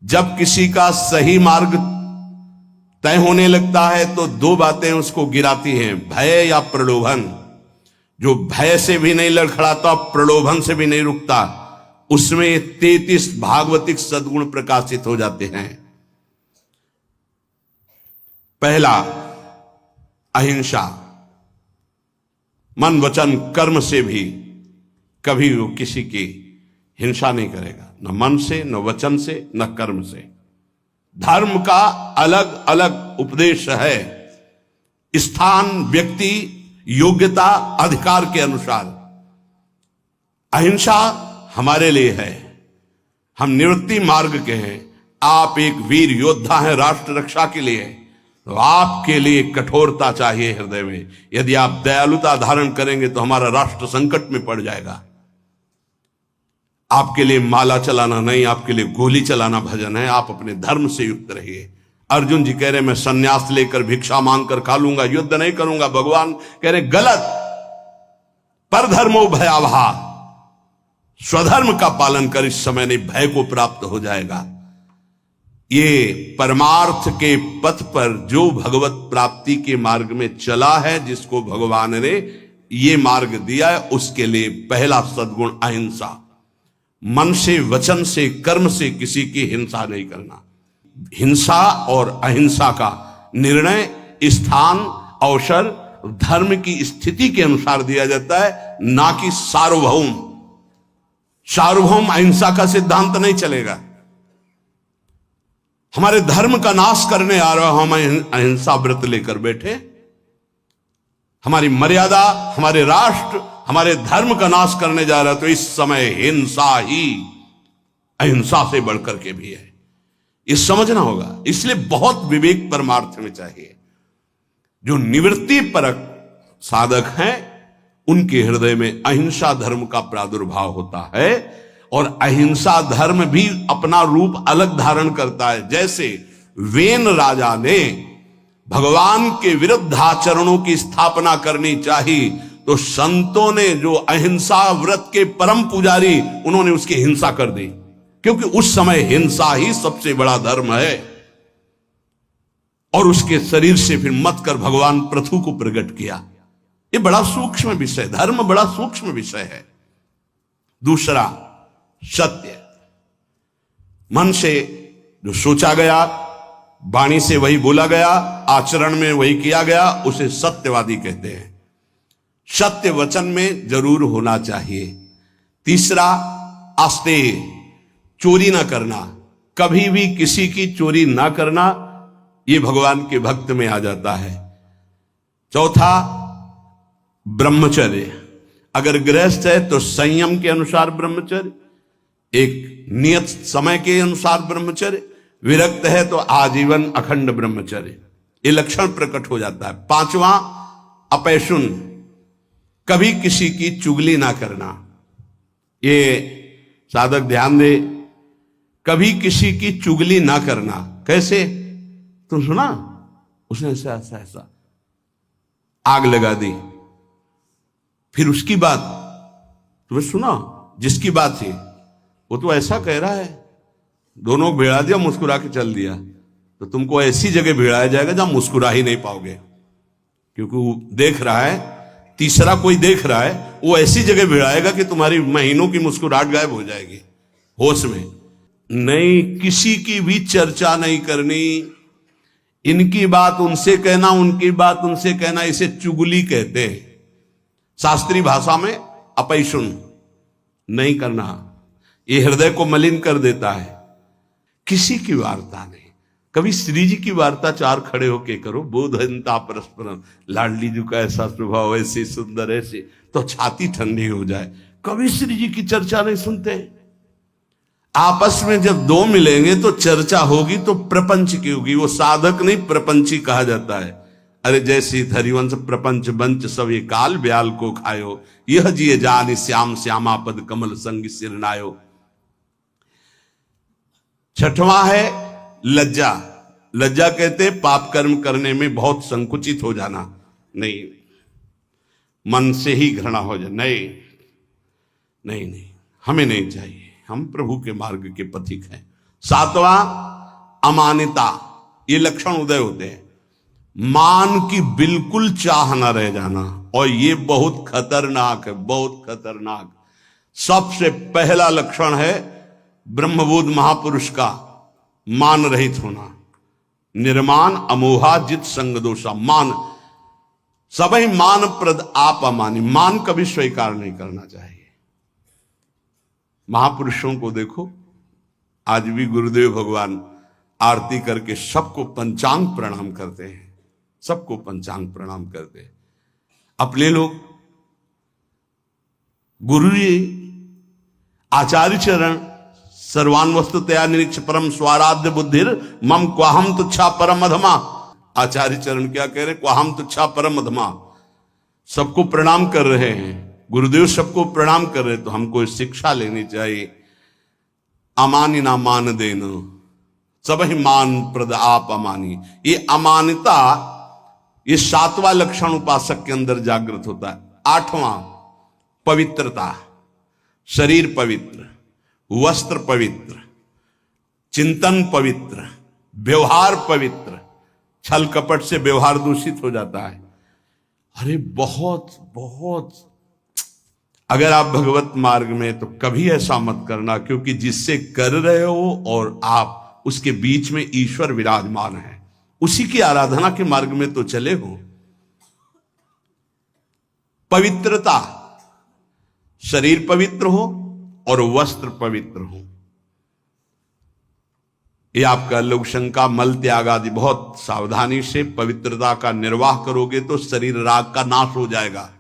जब किसी का सही मार्ग तय होने लगता है तो दो बातें उसको गिराती हैं, भय या प्रलोभन। जो भय से भी नहीं लड़खड़ाता, प्रलोभन से भी नहीं रुकता, उसमें 33 भागवतिक सद्गुण प्रकाशित हो जाते हैं। पहला, अहिंसा। मन वचन कर्म से भी कभी वो किसी की हिंसा नहीं करेगा, न मन से, न वचन से, न कर्म से। धर्म का अलग अलग उपदेश है, स्थान, व्यक्ति, योग्यता, अधिकार के अनुसार। अहिंसा हमारे लिए है, हम निवृत्ति मार्ग के हैं। आप एक वीर योद्धा हैं राष्ट्र रक्षा के लिए, तो आपके लिए कठोरता चाहिए हृदय में। यदि आप दयालुता धारण करेंगे तो हमारा राष्ट्र संकट में पड़ जाएगा। आपके लिए माला चलाना नहीं, आपके लिए गोली चलाना भजन है। आप अपने धर्म से युक्त रहिए। अर्जुन जी कह रहे मैं सन्यास लेकर भिक्षा मांगकर खा लूंगा, युद्ध नहीं करूंगा। भगवान कह रहे गलत, पर धर्मो भयावहा, स्वधर्म का पालन कर, इस समय नहीं भय को प्राप्त हो जाएगा। ये परमार्थ के पथ पर जो भगवत प्राप्ति के मार्ग में चला है, जिसको भगवान ने ये मार्ग दिया है, उसके लिए पहला सद्गुण अहिंसा। मन से, वचन से, कर्म से किसी की हिंसा नहीं करना। हिंसा और अहिंसा का निर्णय स्थान, अवसर, धर्म की स्थिति के अनुसार दिया जाता है, ना कि सार्वभौम। सार्वभौम अहिंसा का सिद्धांत नहीं चलेगा। हमारे धर्म का नाश करने आ रहा, हम अहिंसा व्रत लेकर बैठे, हमारी मर्यादा, हमारे राष्ट्र, हमारे धर्म का नाश करने जा रहा है, तो इस समय हिंसा ही अहिंसा से बढ़कर के भी है। ये समझना होगा। इसलिए बहुत विवेक परमार्थ में चाहिए। जो निवृत्ति परक साधक हैं, उनके हृदय में अहिंसा धर्म का प्रादुर्भाव होता है, और अहिंसा धर्म भी अपना रूप अलग धारण करता है। जैसे वेन राजा ने भगवान के विरुद्ध आचरणों की स्थापना करनी चाहिए, तो संतों ने जो अहिंसा व्रत के परम पुजारी, उन्होंने उसकी हिंसा कर दी, क्योंकि उस समय हिंसा ही सबसे बड़ा धर्म है। और उसके शरीर से फिर मत कर भगवान पृथु को प्रकट किया। ये बड़ा सूक्ष्म विषय, धर्म बड़ा सूक्ष्म विषय है। दूसरा, सत्य। मन से जो सोचा गया, वाणी से वही बोला गया, आचरण में वही किया गया, उसे सत्यवादी कहते हैं। सत्य वचन में जरूर होना चाहिए। तीसरा, आस्तेय, चोरी ना करना, कभी भी किसी की चोरी ना करना, ये भगवान के भक्त में आ जाता है। चौथा, ब्रह्मचर्य। अगर गृहस्थ है तो संयम के अनुसार ब्रह्मचर्य, एक नियत समय के अनुसार ब्रह्मचर्य। विरक्त है तो आजीवन अखंड ब्रह्मचर्य। ये लक्षण प्रकट हो जाता है। पांचवा, अपैशुन, कभी किसी की चुगली ना करना। ये साधक ध्यान दे, कभी किसी की चुगली ना करना। कैसे? तुम सुना उसने ऐसा ऐसा ऐसा, आग लगा दी, फिर उसकी बात तुम्हें सुना, जिसकी बात थी वो तो ऐसा कह रहा है, दोनों को भिड़ा दिया, मुस्कुरा के चल दिया, तो तुमको ऐसी जगह भिड़ाया जाएगा जहां मुस्कुरा ही नहीं पाओगे, क्योंकि वो देख रहा है, तीसरा कोई देख रहा है, वो ऐसी जगह भिड़ाएगा कि तुम्हारी महीनों की मुस्कुराहट गायब हो जाएगी। होश में नहीं, किसी की भी चर्चा नहीं करनी। इनकी बात उनसे कहना, उनकी बात उनसे कहना, इसे चुगली कहते हैं। शास्त्रीय भाषा में अपैशुन नहीं करना, ये हृदय को मलिन कर देता है। किसी की वार्ता नहीं। कभी श्री जी की वार्ता चार खड़े होके करो, बोधनता परस्परम, लाडली जी का ऐसा स्वभाव, ऐसे सुंदर, ऐसे, तो छाती ठंडी हो जाए। कभी श्री जी की चर्चा नहीं सुनते। आपस में जब दो मिलेंगे तो चर्चा होगी, तो प्रपंच की होगी। वो साधक नहीं, प्रपंची कहा जाता है। अरे जैसी हरिवंश प्रपंच बंच सब ये काल ब्याल को खायो, यह जिए जान श्याम श्यामा पद कमल संग सिरनायो। छठवां है लज्जा। लज्जा कहते पाप कर्म करने में बहुत संकुचित हो जाना, नहीं, मन से ही घृणा हो जाए, नहीं नहीं नहीं, हमें नहीं चाहिए। हम प्रभु के मार्ग के पथिक हैं। सातवां अमानिता, ये लक्षण उदय होते हैं। मान की बिल्कुल चाह न रह जाना, और ये बहुत खतरनाक है, बहुत खतरनाक। सबसे पहला लक्षण है ब्रह्मबोध महापुरुष का मान रहित होना। निर्मान अमोहा जित संग दोषा। मान, सभी मान प्रद आप अमानी, मान कभी स्वीकार नहीं करना चाहिए। महापुरुषों को देखो, आज भी गुरुदेव भगवान आरती करके सबको पंचांग प्रणाम करते हैं, सबको पंचांग प्रणाम करते हैं। अपने लोग गुरु जी आचार्य चरण सर्वान वस्तुतया निरीक्ष परम स्वाराध्य बुद्धिर मम क्वाहम तुच्छा परम अधमा। आचार्य चरण क्या कह रहे? क्वाहम तुच्छा परम अधमा। सबको प्रणाम कर रहे हैं, गुरुदेव सबको प्रणाम कर रहे हैं, तो हमको शिक्षा लेनी चाहिए। अमानी ना मान देना, सब ही मान प्रद आप अमानी। ये अमानिता, ये सातवां लक्षण उपासक के अंदर जागृत होता है। आठवां पवित्रता, शरीर पवित्र, वस्त्र पवित्र, चिंतन पवित्र, व्यवहार पवित्र। छल कपट से व्यवहार दूषित हो जाता है। अरे बहुत बहुत, अगर आप भगवत मार्ग में, तो कभी ऐसा मत करना, क्योंकि जिससे कर रहे हो और आप उसके बीच में ईश्वर विराजमान है, उसी की आराधना के मार्ग में तो चले हो। पवित्रता, शरीर पवित्र हो और वस्त्र पवित्र हो। ये आपका लोक शंका, मल त्याग आदि बहुत सावधानी से पवित्रता का निर्वाह करोगे तो शरीर राग का नाश हो जाएगा।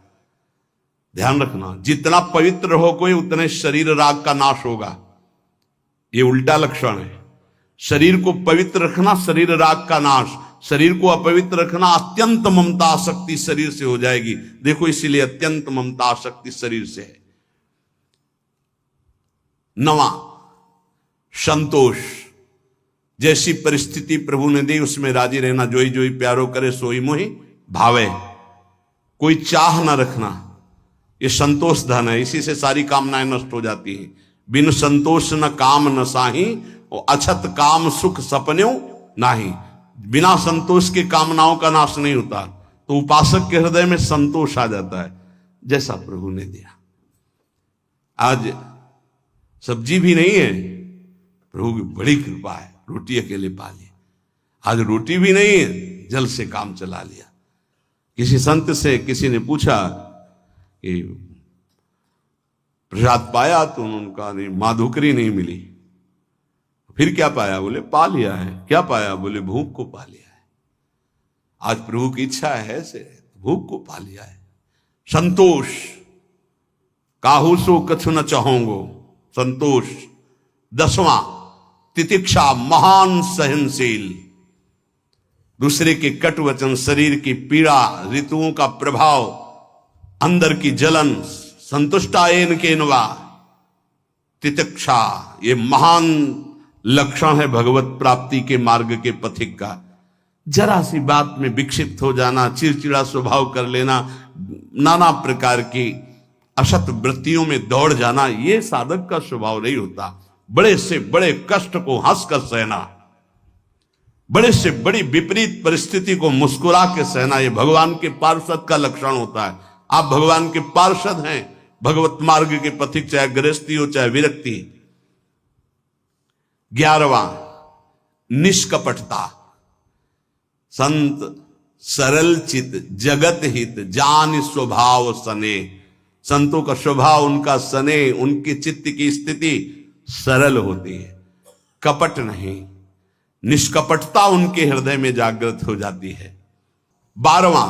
ध्यान रखना, जितना पवित्र हो कोई, उतने शरीर राग का नाश होगा। ये उल्टा लक्षण है। शरीर को पवित्र रखना, शरीर राग का नाश। शरीर को अपवित्र रखना, अत्यंत ममता आसक्ति शरीर से हो जाएगी। देखो, इसीलिए अत्यंत ममता आसक्ति शरीर से है। नवा, संतोष। जैसी परिस्थिति प्रभु ने दी उसमें राजी रहना। जोई जोई प्यारो करे सोई मोहि भावे। कोई चाह न रखना, ये संतोष धन है। इसी से सारी कामनाएं नष्ट हो जाती हैं। बिन संतोष न काम न साही, और अछत काम सुख सपन्यों नाही। बिना संतोष के कामनाओं का नाश नहीं होता। तो उपासक के हृदय में संतोष आ जाता है, जैसा प्रभु ने दिया। आज सब्जी भी नहीं है, प्रभु की बड़ी कृपा है, रोटी अकेले पा ली। आज रोटी भी नहीं है, जल से काम चला लिया। किसी संत से किसी ने पूछा कि प्रसाद पाया, तो उन्होंने कहा नहीं, माधुकरी नहीं मिली। फिर क्या पाया? बोले पा लिया है। क्या पाया? बोले भूख को पा लिया है। आज प्रभु की इच्छा है से भूख को पा लिया है। संतोष, काहू सो कछु न चाहोगो, संतोष। दसवां तितिक्षा, महान सहनशील। दूसरे के कटु वचन, शरीर की पीड़ा, ऋतुओं का प्रभाव, अंदर की जलन, संतुष्टायन के नवा। तितिक्षा, ये महान लक्षण है भगवत प्राप्ति के मार्ग के पथिक का। जरा सी बात में विक्षिप्त हो जाना, चिड़चिड़ा स्वभाव कर लेना, नाना प्रकार की असत वृत्तियों में दौड़ जाना, ये साधक का स्वभाव नहीं होता। बड़े से बड़े कष्ट को हंसकर सहना, बड़े से बड़ी विपरीत परिस्थिति को मुस्कुरा के सहना, ये भगवान के पार्षद का लक्षण होता है। आप भगवान के पार्षद हैं, भगवत मार्ग के पथिक, चाहे गृहस्थी हो चाहे विरक्ति। 11वां निष्कपटता। संत सरल चित जगत हित जान स्वभाव सने। संतों का स्वभाव, उनका सने, उनकी चित्त की स्थिति सरल होती है, कपट नहीं। निष्कपटता उनके हृदय में जागृत हो जाती है। 12वां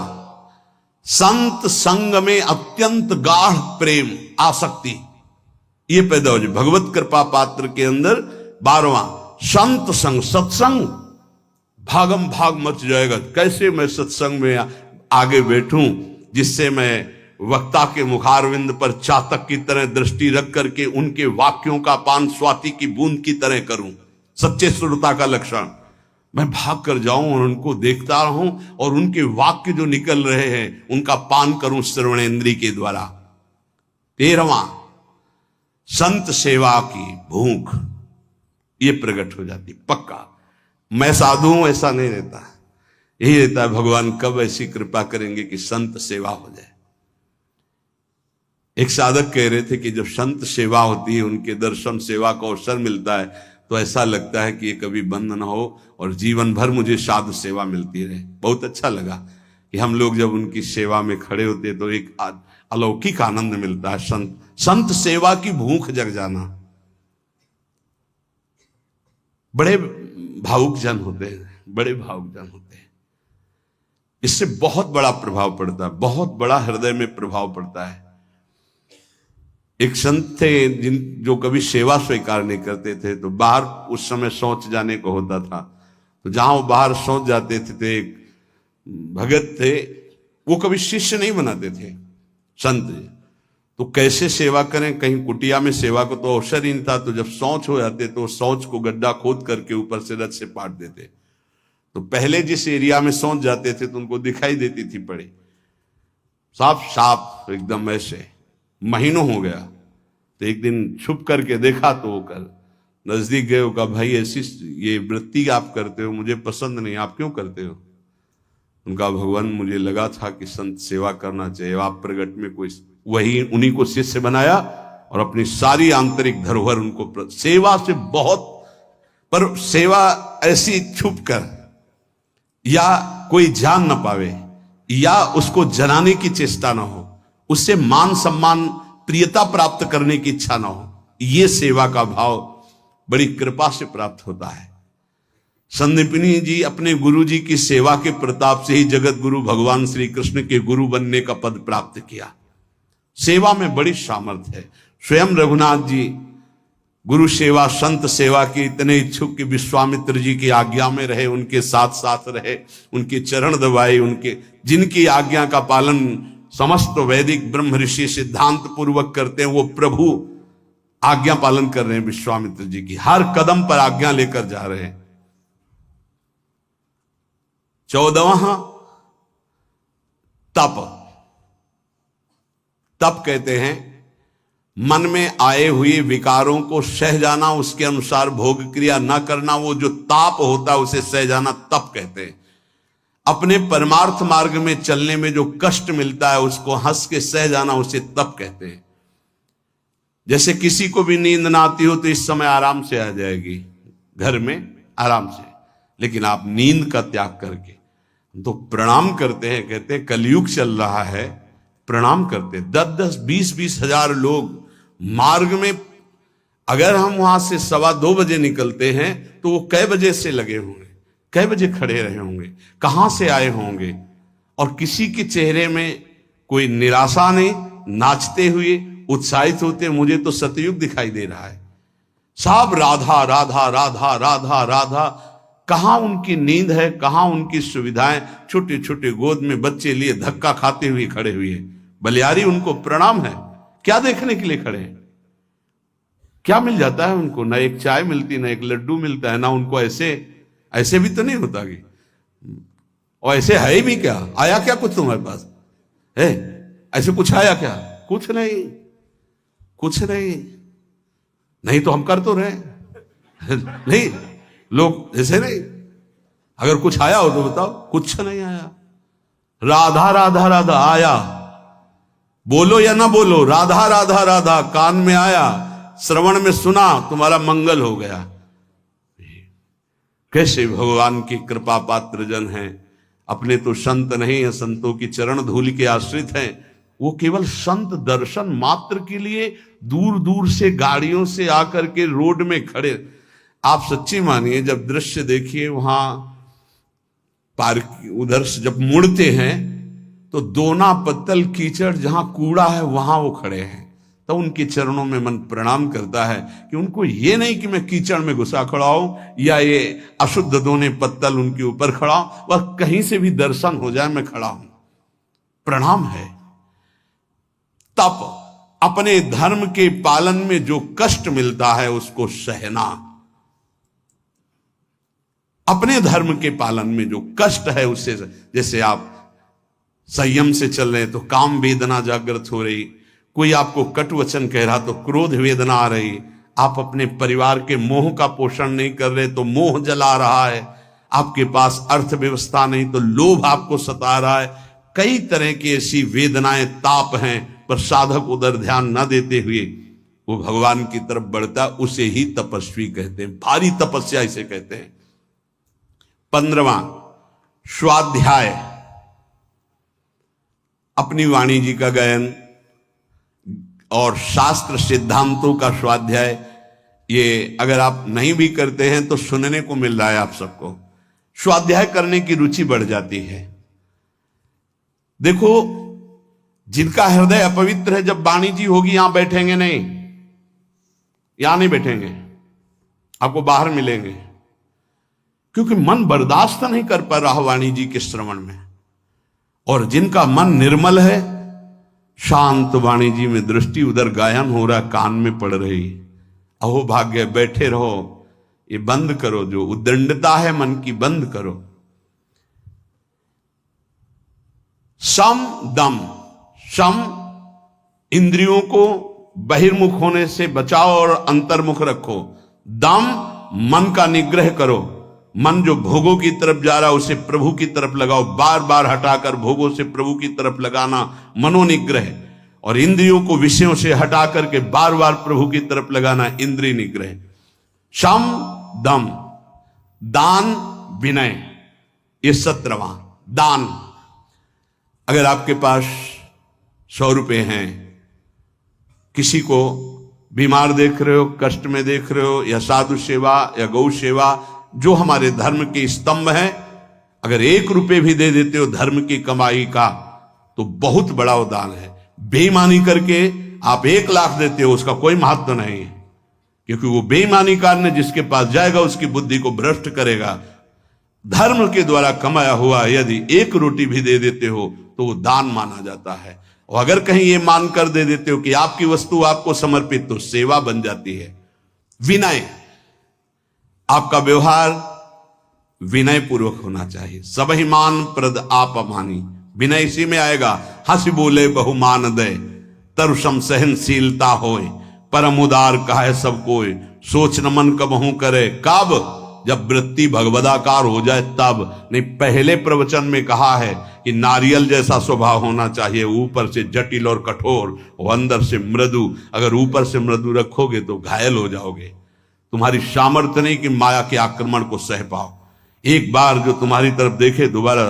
संत संग में अत्यंत गाढ़ प्रेम आसक्ति, ये पैदा हो जाए भगवत कृपा पात्र के अंदर। 12वां संत संग, सत्संग, भागम भाग मच जाएगा। कैसे मैं सत्संग में आगे बैठूं जिससे मैं वक्ता के मुखारविंद पर चातक की तरह दृष्टि रख करके उनके वाक्यों का पान स्वाति की बूंद की तरह करूं। सच्चे श्रोता का लक्षण, मैं भाग कर जाऊं और उनको देखता रहूं और उनके वाक्य जो निकल रहे हैं उनका पान करूं श्रवणेन्द्रिय के द्वारा। 13वां संत सेवा की भूख। ये प्रकट हो जाती पक्का। मैं साधु हूं ऐसा नहीं रहता, यही रहता है भगवान कब ऐसी कृपा करेंगे कि संत सेवा हो जाए। एक साधक कह रहे थे कि जब संत सेवा होती है, उनके दर्शन सेवा का अवसर मिलता है, तो ऐसा लगता है कि ये कभी बंद ना हो और जीवन भर मुझे साधु सेवा मिलती रहे। बहुत अच्छा लगा कि हम लोग जब उनकी सेवा में खड़े होते तो एक अलौकिक आनंद मिलता है। संत सेवा की भूख जग जाना। बड़े भावुक जन होते हैं, बड़े भावुक जन होते हैं। इससे बहुत बड़ा प्रभाव पड़ता है, बहुत बड़ा हृदय में प्रभाव पड़ता है। एक संत थे जो कभी सेवा स्वीकार नहीं करते थे, तो बाहर उस समय शौच जाने को होता था, तो जहां वो बाहर शौच जाते थे, तो एक भगत थे, वो कभी शिष्य नहीं बनाते थे संत। तो कैसे सेवा करें, कहीं कुटिया में सेवा को तो अवसर ही नहीं था, तो जब शौच हो जाते तो शौच को गड्ढा खोद करके ऊपर से रथ से पाट देते। तो पहले जिस एरिया में शौच जाते थे तो उनको दिखाई देती थी पड़ी, साफ साफ एकदम ऐसे। महीनों हो गया, तो एक दिन छुप करके देखा, तो वो कर नजदीक गए, कहा भाई ऐसी ये वृत्ति आप करते हो मुझे पसंद नहीं, आप क्यों करते हो? उनका भगवान मुझे लगा था कि संत सेवा करना चाहिए, आप प्रगट में कोई वही उन्हीं को शिष्य बनाया और अपनी सारी आंतरिक धरोहर उनको सेवा से बहुत, पर सेवा ऐसी छुप कर या कोई जान न पावे या उसको जनाने की चेष्टा ना हो, उससे मान सम्मान प्रियता प्राप्त करने की इच्छा ना हो, ये सेवा का भाव बड़ी कृपा से प्राप्त होता है। संदीपनी जी अपने गुरु जी की सेवा के प्रताप से ही जगत गुरु भगवान श्री कृष्ण के गुरु बनने का पद प्राप्त किया। सेवा में बड़ी सामर्थ्य है। स्वयं रघुनाथ जी गुरु सेवा संत सेवा के इतने इच्छुक कि विश्वामित्र जी की आज्ञा में रहे, उनके साथ साथ रहे, उनके चरण दबाए, उनके जिनकी आज्ञा का पालन समस्त वैदिक ब्रह्म ऋषि सिद्धांत पूर्वक करते हैं, वो प्रभु आज्ञा पालन कर रहे हैं। विश्वामित्र जी की हर कदम पर आज्ञा लेकर जा रहे हैं। 14वां तप कहते हैं मन में आए हुए विकारों को सह जाना, उसके अनुसार भोग क्रिया न करना, वो जो ताप होता है उसे सह जाना तप कहते हैं। अपने परमार्थ मार्ग में चलने में जो कष्ट मिलता है उसको हंस के सह जाना, उसे तप कहते हैं। जैसे किसी को भी नींद ना आती हो तो इस समय आराम से आ जाएगी घर में आराम से, लेकिन आप नींद का त्याग करके तो प्रणाम करते हैं। कहते हैं कलयुग चल रहा है, प्रणाम करते 10-10 20-20 हजार लोग मार्ग में, अगर हम वहां से 2:15 बजे निकलते हैं तो वो कै बजे से लगे होंगे, कै बजे खड़े रहे होंगे, कहां से आए होंगे, और किसी के चेहरे में कोई निराशा नहीं, नाचते हुए उत्साहित होते। मुझे तो सतयुग दिखाई दे रहा है, सब राधा राधा राधा राधा राधा। कहां उनकी नींद है, कहां उनकी सुविधाएं? छोटे छोटे गोद में बच्चे लिए धक्का खाते हुए खड़े हुए, बलियारी उनको प्रणाम है। क्या देखने के लिए खड़े हैं? क्या मिल जाता है उनको? ना एक चाय मिलती, ना एक लड्डू मिलता है, ना उनको ऐसे भी तो नहीं होता कि, और ऐसे है भी क्या? आया क्या कुछ तुम्हारे पास है? ऐसे कुछ आया क्या? कुछ नहीं, कुछ नहीं। नहीं तो हम कर तो रहे नहीं, लोग ऐसे नहीं। अगर कुछ आया हो तो बताओ, कुछ नहीं आया। राधा राधा राधा आया, बोलो या ना बोलो, राधा राधा राधा कान में आया, श्रवण में सुना, तुम्हारा मंगल हो गया। कैसे भगवान की कृपा पात्र जन हैं। अपने तो संत नहीं है, संतों की चरण धूलि के आश्रित हैं। वो केवल संत दर्शन मात्र के लिए दूर दूर से गाड़ियों से आकर के रोड में खड़े। आप सच्ची मानिए, जब दृश्य देखिए वहां पार्क उधर से जब मुड़ते हैं तो दोना पत्तल कीचड़, जहां कूड़ा है वहां वो खड़े हैं। तो उनके चरणों में मन प्रणाम करता है कि उनको ये नहीं कि मैं कीचड़ में घुसा खड़ा हूं या ये अशुद्ध दोने पत्तल उनके ऊपर खड़ा हूं, वह कहीं से भी दर्शन हो जाए मैं खड़ा हूं। प्रणाम है। तप अपने धर्म के पालन में जो कष्ट मिलता है उसको सहना। अपने धर्म के पालन में जो कष्ट है उससे, जैसे आप संयम से चल रहे तो काम वेदना जागृत हो रही, कोई आपको कटु वचन कह रहा तो क्रोध वेदना आ रही, आप अपने परिवार के मोह का पोषण नहीं कर रहे तो मोह जला रहा है, आपके पास अर्थव्यवस्था नहीं तो लोभ आपको सता रहा है, कई तरह की ऐसी वेदनाएं ताप हैं, पर साधक उधर ध्यान न देते हुए वो भगवान की तरफ बढ़ता, उसे ही तपस्वी कहते हैं, भारी तपस्या इसे कहते हैं। 15वां स्वाध्याय, अपनी वाणी जी का गायन और शास्त्र सिद्धांतों का स्वाध्याय। ये अगर आप नहीं भी करते हैं तो सुनने को मिल रहा है आप सबको, स्वाध्याय करने की रुचि बढ़ जाती है। देखो, जिनका हृदय अपवित्र है, जब वाणी जी होगी यहां बैठेंगे नहीं, यहां नहीं बैठेंगे, आपको बाहर मिलेंगे, क्योंकि मन बर्दाश्त नहीं कर पा रहा वाणी जी के श्रवण में। और जिनका मन निर्मल है, शांत वाणी जी में दृष्टि, उधर गायन हो रहा, कान में पड़ रही, अहो भाग्य, बैठे रहो, ये बंद करो, जो उद्दंडता है मन की बंद करो। सम दम, सम इंद्रियों को बहिर्मुख होने से बचाओ और अंतर्मुख रखो। दम मन का निग्रह करो, मन जो भोगों की तरफ जा रहा है उसे प्रभु की तरफ लगाओ, बार बार हटाकर भोगों से प्रभु की तरफ लगाना मनोनिग्रह, और इंद्रियों को विषयों से हटा करके बार बार प्रभु की तरफ लगाना इंद्रिय निग्रह। शम दम, दान विनय, ये 17वां दान। अगर आपके पास 100 रुपए हैं, किसी को बीमार देख रहे हो, कष्ट में देख रहे हो, या साधु सेवा या गौ सेवा जो हमारे धर्म के स्तंभ हैं, अगर 1 रुपए भी दे देते हो धर्म की कमाई का, तो बहुत बड़ा वो दान है। बेईमानी करके आप 1 लाख देते हो, उसका कोई महत्व नहीं है, क्योंकि वो बेईमानी करने जिसके पास जाएगा उसकी बुद्धि को भ्रष्ट करेगा। धर्म के द्वारा कमाया हुआ यदि 1 रोटी भी दे देते हो तो वो दान माना जाता है। और अगर कहीं ये मानकर दे देते हो कि आपकी वस्तु आपको समर्पित, तो सेवा बन जाती है। विनय, आपका व्यवहार विनय पूर्वक होना चाहिए। सबहिमान प्रद आप अमानी, विनय इसी में आएगा। हंस बोले बहुमान दे, तरुषम सहनशीलता होए, परम उदार कहे सब कोई, सोच न मन कबहू करे, कब जब वृत्ति भगवदाकार हो जाए तब। नहीं, पहले प्रवचन में कहा है कि नारियल जैसा स्वभाव होना चाहिए, ऊपर से जटिल और कठोर और अंदर से मृदु। अगर ऊपर से मृदु रखोगे तो घायल हो जाओगे, तुम्हारी सामर्थ्य नहीं कि माया के आक्रमण को सह पाओ। एक बार जो तुम्हारी तरफ देखे, दोबारा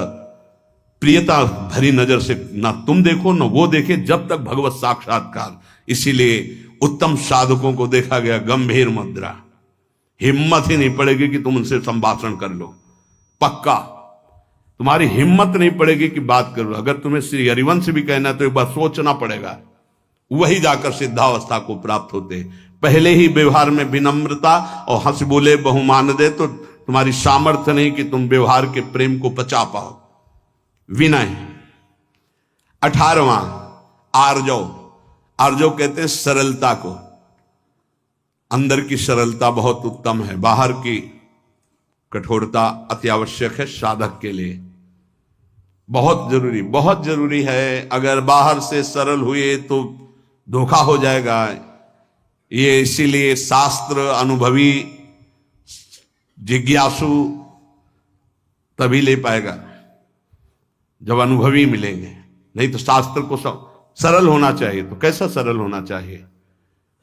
प्रियता भरी नजर से ना तुम देखो ना वो देखे, जब तक भगवत साक्षात्कार। इसीलिए उत्तम साधकों को देखा गया गंभीर मुद्रा, हिम्मत ही नहीं पड़ेगी कि तुम उनसे संभाषण कर लो, पक्का तुम्हारी हिम्मत नहीं पड़ेगी कि बात करो। अगर तुम्हें श्री हरिवंश भी कहना है तो एक बार सोचना पड़ेगा, वही जाकर सिद्धावस्था को प्राप्त होते। पहले ही व्यवहार में विनम्रता और हंस बोले बहुमान दे, तो तुम्हारी सामर्थ्य नहीं कि तुम व्यवहार के प्रेम को पचा पाओ। विनय। 18वां आर्जव, आर्जव कहते हैं सरलता को। अंदर की सरलता बहुत उत्तम है, बाहर की कठोरता अति आवश्यक है साधक के लिए, बहुत जरूरी है। अगर बाहर से सरल हुए तो धोखा हो जाएगा। ये इसीलिए शास्त्र अनुभवी जिज्ञासु तभी ले पाएगा जब अनुभवी मिलेंगे, नहीं तो शास्त्र को सरल होना चाहिए। तो कैसा सरल होना चाहिए?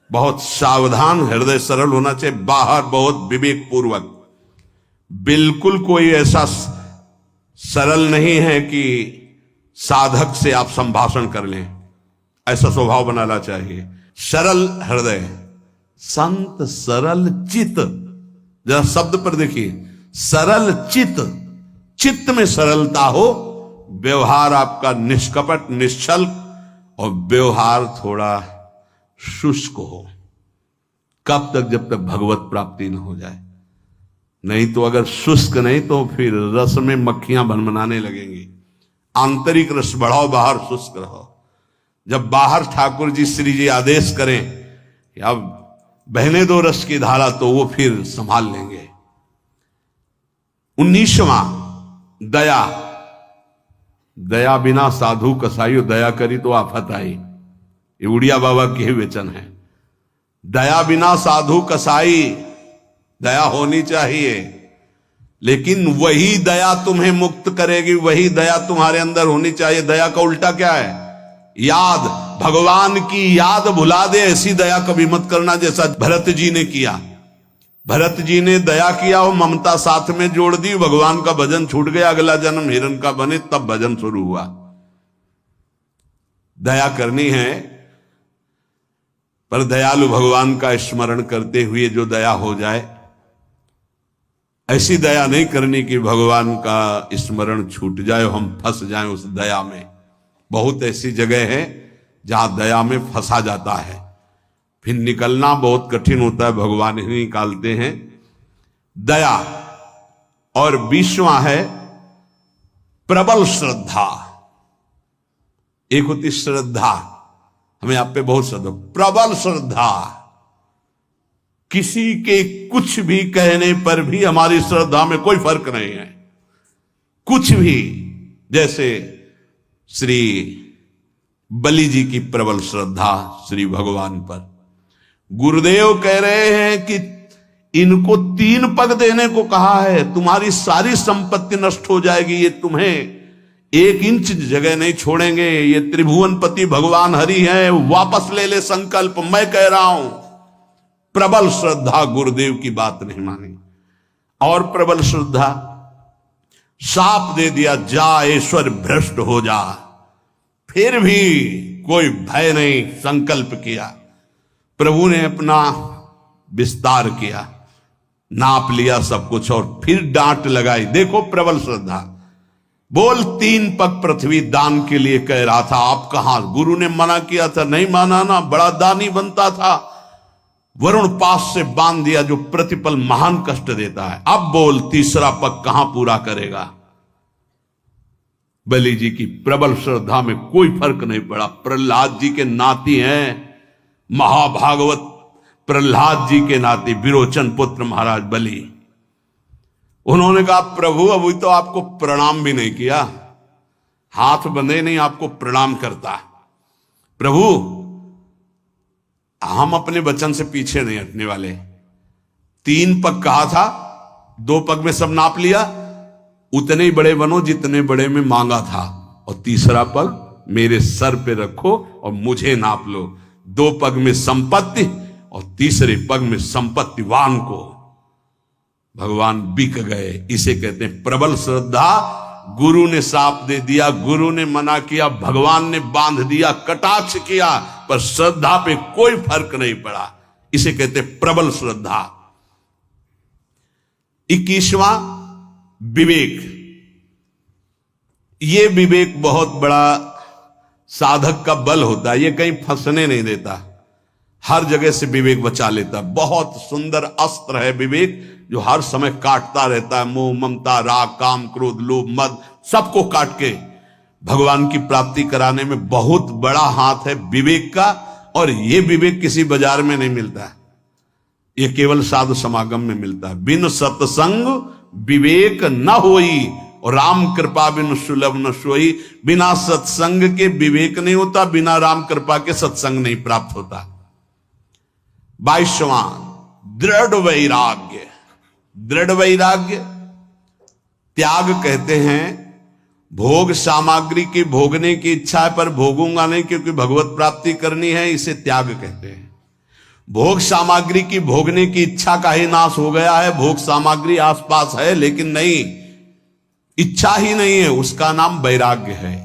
बहुत सावधान हृदय सरल होना चाहिए, बाहर बहुत विवेक पूर्वक। बिल्कुल कोई ऐसा सरल नहीं है कि साधक से आप संभाषण कर लें, ऐसा स्वभाव बनाना चाहिए। सरल हृदय, संत सरल चित, जरा शब्द पर देखिए, सरल चित, चित्त में सरलता हो, व्यवहार आपका निष्कपट निश्चल, और व्यवहार थोड़ा शुष्क हो। कब तक? जब तक भगवत प्राप्ति न हो जाए। नहीं तो अगर शुष्क नहीं तो फिर रस में मक्खियां भनभनाने लगेंगी। आंतरिक रस बढ़ाओ, बाहर शुष्क रहो। जब बाहर ठाकुर जी श्री जी आदेश करें कि अब बहने दो रस की धारा, तो वो फिर संभाल लेंगे। 19वां दया, दया बिना साधु कसाईयो, दया करी तो आफत आई। ये उड़िया बाबा के ही वचन है। दया बिना साधु कसाई, दया होनी चाहिए, लेकिन वही दया तुम्हें मुक्त करेगी, वही दया तुम्हारे अंदर होनी चाहिए। दया का उल्टा क्या है? याद। भगवान की याद भुला दे ऐसी दया कभी मत करना, जैसा भरत जी ने किया। भरत जी ने दया किया, वो ममता साथ में जोड़ दी, भगवान का भजन छूट गया, अगला जन्म हिरण का बने, तब भजन शुरू हुआ। दया करनी है, पर दयालु भगवान का स्मरण करते हुए जो दया हो जाए, ऐसी दया नहीं करनी कि भगवान का स्मरण छूट जाए, हम फंस जाएं उस दया में। बहुत ऐसी जगह है जहां दया में फंसा जाता है, फिर निकलना बहुत कठिन होता है, भगवान ही निकालते हैं। दया। और 20वां है प्रबल श्रद्धा। एक होती श्रद्धा, हमें आप पे बहुत श्रद्धा, प्रबल श्रद्धा, किसी के कुछ भी कहने पर भी हमारी श्रद्धा में कोई फर्क नहीं है, कुछ भी। जैसे श्री बलि जी की प्रबल श्रद्धा श्री भगवान पर। गुरुदेव कह रहे हैं कि इनको 3 पग देने को कहा है, तुम्हारी सारी संपत्ति नष्ट हो जाएगी, ये तुम्हें 1 इंच जगह नहीं छोड़ेंगे, ये त्रिभुवनपति भगवान हरि हैं, वापस ले ले संकल्प, मैं कह रहा हूं। प्रबल श्रद्धा, गुरुदेव की बात नहीं मानी। और प्रबल श्रद्धा, शाप दे दिया, जा ईश्वर भ्रष्ट हो जा, फिर भी कोई भय नहीं, संकल्प किया। प्रभु ने अपना विस्तार किया, नाप लिया सब कुछ, और फिर डांट लगाई। देखो प्रबल श्रद्धा। बोल 3 पग पृथ्वी दान के लिए कह रहा था, आप कहां? गुरु ने मना किया था, नहीं माना ना, बड़ा दानी बनता था। वरुण पास से बांध दिया जो प्रतिपल महान कष्ट देता है। अब बोल 3रा पग कहां पूरा करेगा? बलि जी की प्रबल श्रद्धा में कोई फर्क नहीं पड़ा। प्रहलाद जी के नाती हैं, महाभागवत प्रहलाद जी के नाती, विरोचन पुत्र महाराज बलि। उन्होंने कहा, प्रभु अभी तो आपको प्रणाम भी नहीं किया, हाथ बंधे नहीं, आपको प्रणाम करता। प्रभु हम अपने वचन से पीछे नहीं हटने वाले। 3 पग कहा था, 2 पग में सब नाप लिया, उतने ही बड़े बनो जितने बड़े में मांगा था, और 3रा पग मेरे सर पे रखो और मुझे नाप लो। 2 पग में संपत्ति और 3रे पग में संपत्तिवान को भगवान बिक गए। इसे कहते हैं प्रबल श्रद्धा। गुरु ने साप दे दिया, गुरु ने मना किया, भगवान ने बांध दिया, कटाक्ष किया, पर श्रद्धा पे कोई फर्क नहीं पड़ा। इसे कहते हैं प्रबल श्रद्धा। 21वां विवेक। ये विवेक बहुत बड़ा साधक का बल होता है, ये कहीं फंसने नहीं देता, हर जगह से विवेक बचा लेता। बहुत सुंदर अस्त्र है विवेक, जो हर समय काटता रहता है। मोह, ममता, राग, काम, क्रोध, लोभ, मद, सबको काट के भगवान की प्राप्ति कराने में बहुत बड़ा हाथ है विवेक का। और ये विवेक किसी बाजार में नहीं मिलता है, ये केवल साधु समागम में मिलता है। बिन सत्संग विवेक न होई, और राम कृपा बिन सुलभ न सोई। बिना सत्संग के विवेक नहीं होता, बिना राम कृपा के सत्संग नहीं प्राप्त होता। 22वां दृढ़ वैराग्य। दृढ़ वैराग्य त्याग कहते हैं। भोग सामग्री की भोगने की इच्छा है, पर भोगूंगा नहीं क्योंकि भगवत प्राप्ति करनी है, इसे त्याग कहते हैं। भोग सामग्री की भोगने की इच्छा का ही नाश हो गया है। भोग सामग्री आसपास है लेकिन नहीं, इच्छा ही नहीं है, उसका नाम वैराग्य है।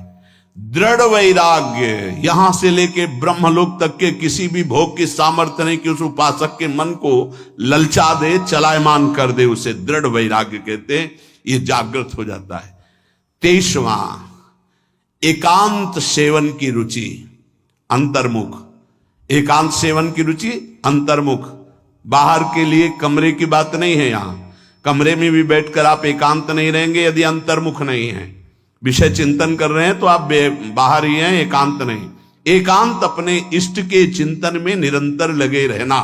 दृढ़ वैराग्य, यहां से लेके ब्रह्मलोक तक के किसी भी भोग की सामर्थ्य नहीं कि उस उपासक के मन को ललचा दे, चलायमान कर दे, उसे दृढ़ वैराग्य कहते हैं। ये जागृत हो जाता है। 23वां एकांत सेवन की रुचि, अंतर्मुख। एकांत सेवन की रुचि, अंतर्मुख। बाहर के लिए कमरे की बात नहीं है, यहां कमरे में भी बैठकर आप एकांत नहीं रहेंगे यदि अंतर्मुख नहीं है। विषय चिंतन कर रहे हैं तो आप बाहर ही हैं, एकांत नहीं। एकांत अपने इष्ट के चिंतन में निरंतर लगे रहना।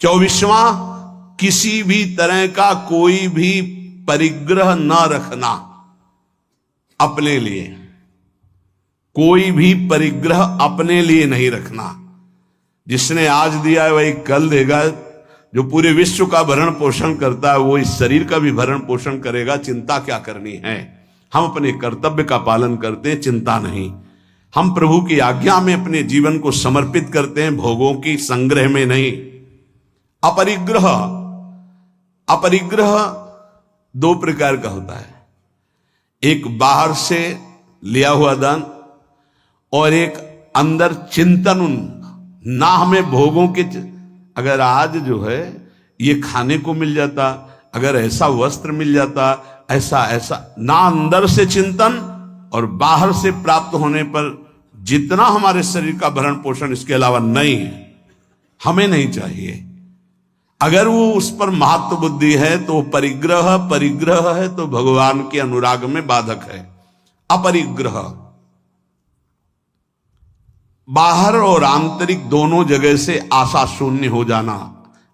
24वां किसी भी तरह का कोई भी परिग्रह न रखना अपने लिए, कोई भी परिग्रह अपने लिए नहीं रखना। जिसने आज दिया है वही कल देगा। जो पूरे विश्व का भरण पोषण करता है वो इस शरीर का भी भरण पोषण करेगा। चिंता क्या करनी है? हम अपने कर्तव्य का पालन करते हैं, चिंता नहीं। हम प्रभु की आज्ञा में अपने जीवन को समर्पित करते हैं, भोगों की संग्रह में नहीं। अपरिग्रह, अपरिग्रह दो प्रकार का होता है। एक बाहर से लिया हुआ दान और एक अंदर चिंतन। ना हमें भोगों के, अगर आज जो है ये खाने को मिल जाता, अगर ऐसा वस्त्र मिल जाता, ऐसा ऐसा, ना अंदर से चिंतन और बाहर से प्राप्त होने पर जितना हमारे शरीर का भरण पोषण इसके अलावा नहीं है, हमें नहीं चाहिए। अगर वो उस पर महत्व बुद्धि है तो परिग्रह, परिग्रह है तो भगवान के अनुराग में बाधक है। अपरिग्रह बाहर और आंतरिक दोनों जगह से आशा शून्य हो जाना।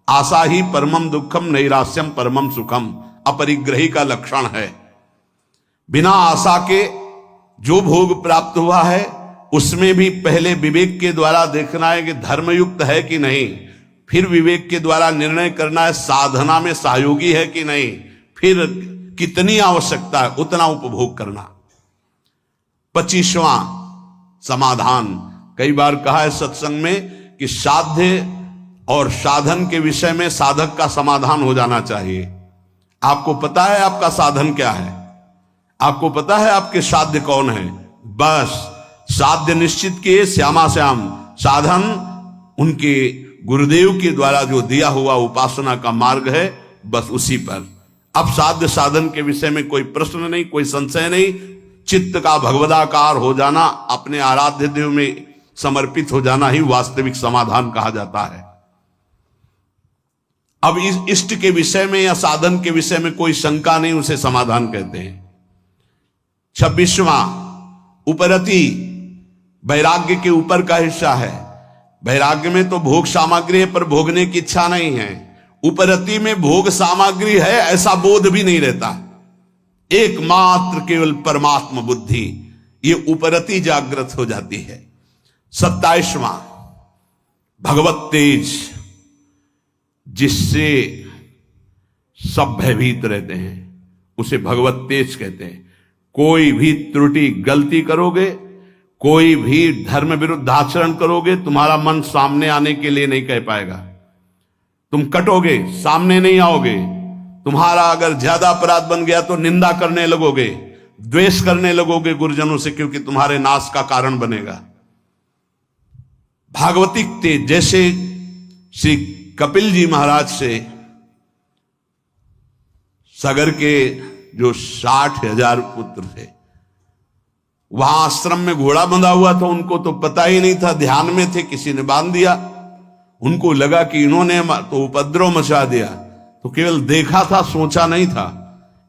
आशा ही परमम दुखम नैरास्यम परमम सुखम अपरिग्रही का लक्षण है। बिना आशा के जो भोग प्राप्त हुआ है उसमें भी पहले विवेक के द्वारा देखना है कि धर्मयुक्त है कि नहीं, फिर विवेक के द्वारा निर्णय करना है साधना में सहयोगी है कि नहीं, फिर कितनी आवश्यकता है उतना उपभोग करना। 25वां समाधान, कई बार कहा है सत्संग में कि साध्य और साधन के विषय में साधक का समाधान हो जाना चाहिए। आपको पता है आपका साधन क्या है, आपको पता है आपके साध्य कौन है, बस साध्य निश्चित किए श्यामा श्याम, साधन उनके गुरुदेव के द्वारा जो दिया हुआ उपासना का मार्ग है, बस उसी पर। अब साध्य साधन के विषय में कोई प्रश्न नहीं, कोई संशय नहीं। चित्त का भगवदाकार हो जाना, अपने आराध्य देव में समर्पित हो जाना ही वास्तविक समाधान कहा जाता है। अब इस इष्ट के विषय में या साधन के विषय में कोई शंका नहीं, उसे समाधान कहते हैं। 26वां उपरति, वैराग्य के ऊपर का हिस्सा है। वैराग्य में तो भोग सामग्री है पर भोगने की इच्छा नहीं है। उपरति में भोग सामग्री है ऐसा बोध भी नहीं रहता, एकमात्र केवल परमात्मा बुद्धि, ये उपरति जागृत हो जाती है। 27वां भगवत तेज, जिससे सब भयभीत रहते हैं उसे भगवत तेज कहते हैं। कोई भी त्रुटि गलती करोगे, कोई भी धर्म विरुद्ध आचरण करोगे, तुम्हारा मन सामने आने के लिए नहीं कह पाएगा। तुम कटोगे, सामने नहीं आओगे। तुम्हारा अगर ज्यादा अपराध बन गया तो निंदा करने लगोगे, द्वेष करने लगोगे गुरुजनों से, क्योंकि तुम्हारे नाश का कारण बनेगा। भागवतिक तेज, जैसे श्री कपिल जी महाराज से सागर के जो 60,000 पुत्र थे, वहां आश्रम में घोड़ा बंधा हुआ था, उनको तो पता ही नहीं था, ध्यान में थे, किसी ने बांध दिया। उनको लगा कि इन्होंने तो उपद्रव मचा दिया, तो केवल देखा था, सोचा नहीं था।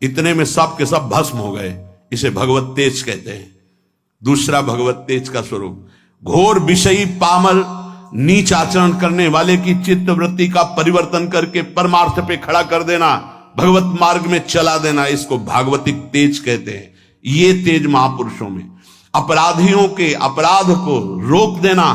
इतने में सब के सब भस्म हो गए। इसे भगवत तेज कहते हैं। दूसरा भगवत तेज का स्वरूप, घोर विषयी पामर नीच आचरण करने वाले की चित्त वृत्ति का परिवर्तन करके परमार्थ पे खड़ा कर देना, भगवत मार्ग में चला देना, इसको भागवतिक तेज कहते हैं। ये तेज महापुरुषों में, अपराधियों के अपराध को रोक देना,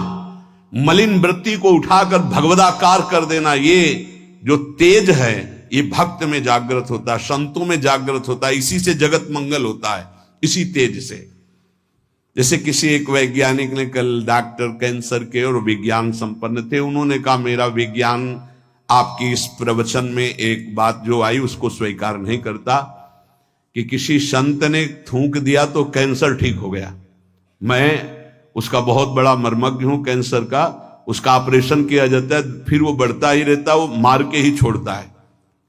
मलिन वृत्ति को उठाकर भगवदाकार कर देना, ये जो तेज है ये भक्त में जागृत होता है, संतों में जागृत होता है। इसी से जगत मंगल होता है, इसी तेज से। जैसे किसी एक वैज्ञानिक ने कल, डॉक्टर कैंसर के और विज्ञान संपन्न थे, उन्होंने कहा मेरा विज्ञान आपकी इस प्रवचन में एक बात जो आई उसको स्वीकार नहीं करता कि किसी संत ने थूक दिया तो कैंसर ठीक हो गया। मैं उसका बहुत बड़ा मर्मज्ञ हूं कैंसर का। उसका ऑपरेशन किया जाता है, फिर वो बढ़ता ही रहता है, वो मार के ही छोड़ता है,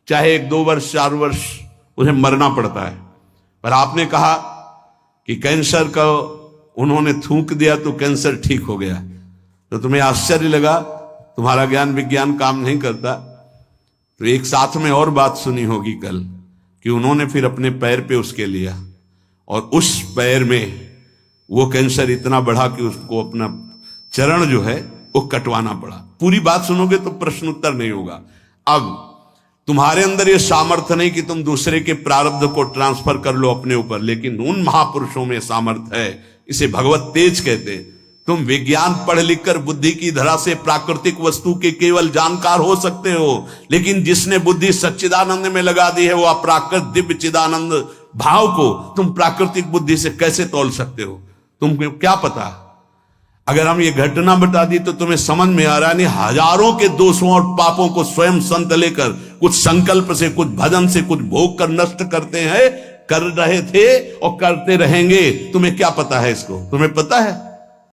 चाहे 1-2 वर्ष 4 वर्ष उन्हें मरना पड़ता है। पर आपने कहा कि कैंसर का उन्होंने थूक दिया तो कैंसर ठीक हो गया, तो तुम्हें आश्चर्य लगा, तुम्हारा ज्ञान विज्ञान काम नहीं करता। तो एक साथ में और बात सुनी होगी कल कि उन्होंने फिर अपने पैर पे उसके लिया और उस पैर में वो कैंसर इतना बढ़ा कि उसको अपना चरण जो है वो कटवाना पड़ा। पूरी बात सुनोगे तो प्रश्न उत्तर नहीं होगा। अब तुम्हारे अंदर ये सामर्थ्य नहीं कि तुम दूसरे के प्रारब्ध को ट्रांसफर कर लो अपने ऊपर, लेकिन उन महापुरुषों में सामर्थ्य है, इसे भगवत तेज कहते। तुम विज्ञान पढ़ लिख कर बुद्धि की धरा से प्राकृतिक वस्तु के केवल जानकार हो सकते हो, लेकिन जिसने बुद्धि सच्चिदानंद में लगा दी है वो अप्राकृत दिव्य चिदानंद भाव को तुम प्राकृतिक बुद्धि से कैसे तोल सकते हो? तुमको क्या पता? अगर हम ये घटना बता दी तो तुम्हें समझ में आ रहा है। नहीं, हजारों के दोषों और पापों को स्वयं संत लेकर कुछ संकल्प से, कुछ भजन से, कुछ भोग कर नष्ट करते हैं, कर रहे थे और करते रहेंगे। तुम्हें क्या पता है इसको? तुम्हें पता है?